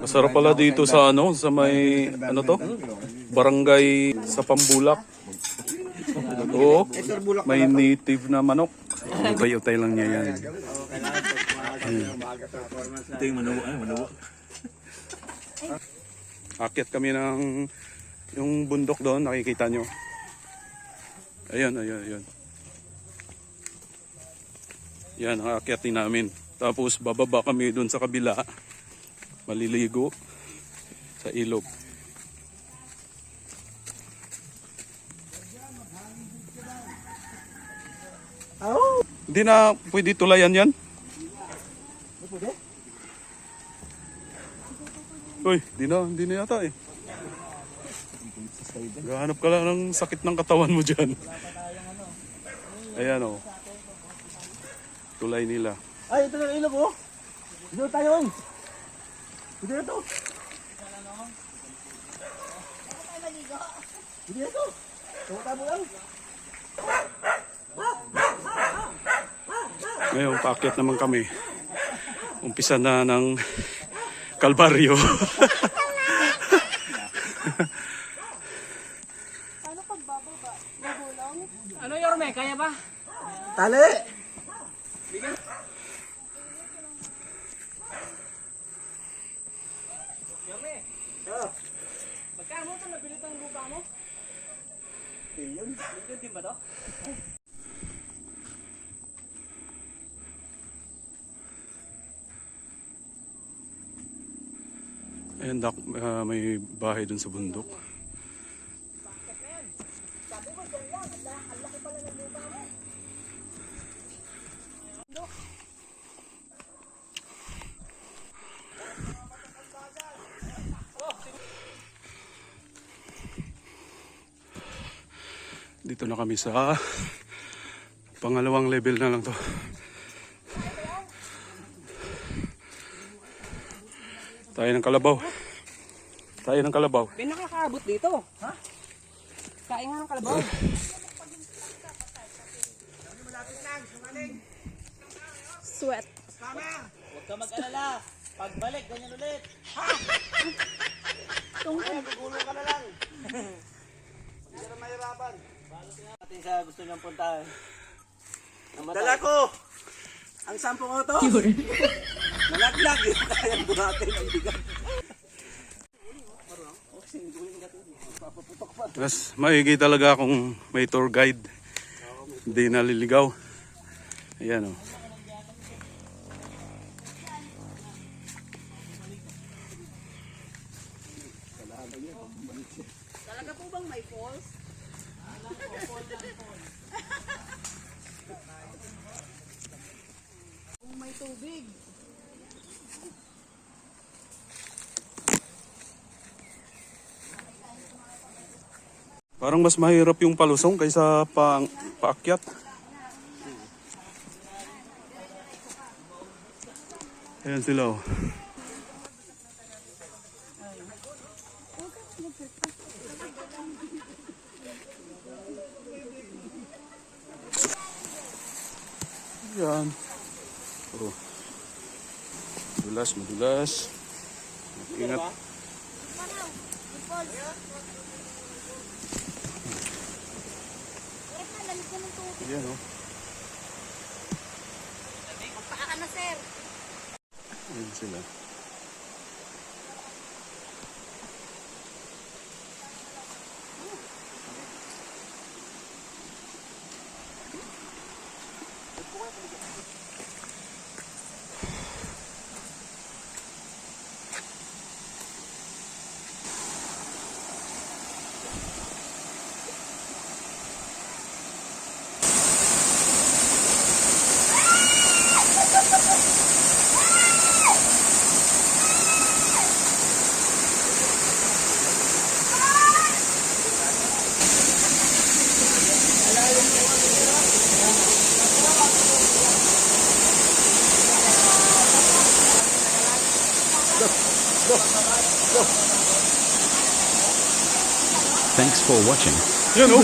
Masarap pala dito sa ano, sa may ano to? Barangay sa Pambulak. Oo, may native na manok. Utay-utay lang niya yan. Ito yung manuwa. Akyat kami ng yung bundok doon, nakikita nyo. Ayun, ayun, ayun. Yan ang aakyatin namin. Tapos bababa kami doon sa kabila. Maliligo sa ilog. Hindi na pwede tulayan yan. Uy, hindi na yata eh. Gahanap ka lang ng sakit ng katawan mo dyan. Ayan o. Tulay nila. Ay, ito na ilog oh. Dito tayo oy. Dito na to. Dito na to. Tuta mo lang. Ngayon, paakyat naman kami. Umpisa na ng Kalbaryo. Paano pagbababa? Gagulong? Ano Yorme? Kaya ba? Tali. Yorme? Magkano ito nabili itong lupa mo? Yun. Yun din ba to? Ayan, may bahay dun sa bundok. Dito na kami sa pangalawang level na lang to. Tayo ng kalabaw. Tayo ng kalabaw. May nakakaabot dito. Ha? Kain nga ng kalabaw. Sweat. Huwag ka mag-alala. Pagbalik, ganyan ulit. Tungkol. Gugulo ka na lang. Hindi ka na mahirapan. Atin sa gusto niyang puntahan. Dala ko! Ang 10 auto! Nalaglag! Kayang buhatin ang bigat. Mas maigi talaga kung may tour guide. Hindi naliligaw. Ayan o. Talaga po bang may falls? Kung may tubig. Parang mas mahirap yung palusong kaysa paakyat. Ayan sila oh. Ayan. Oh. Madulas. Ingat. Ayan oh. Magpaka na sir. Ayan sila. Thanks for watching. Yan oh.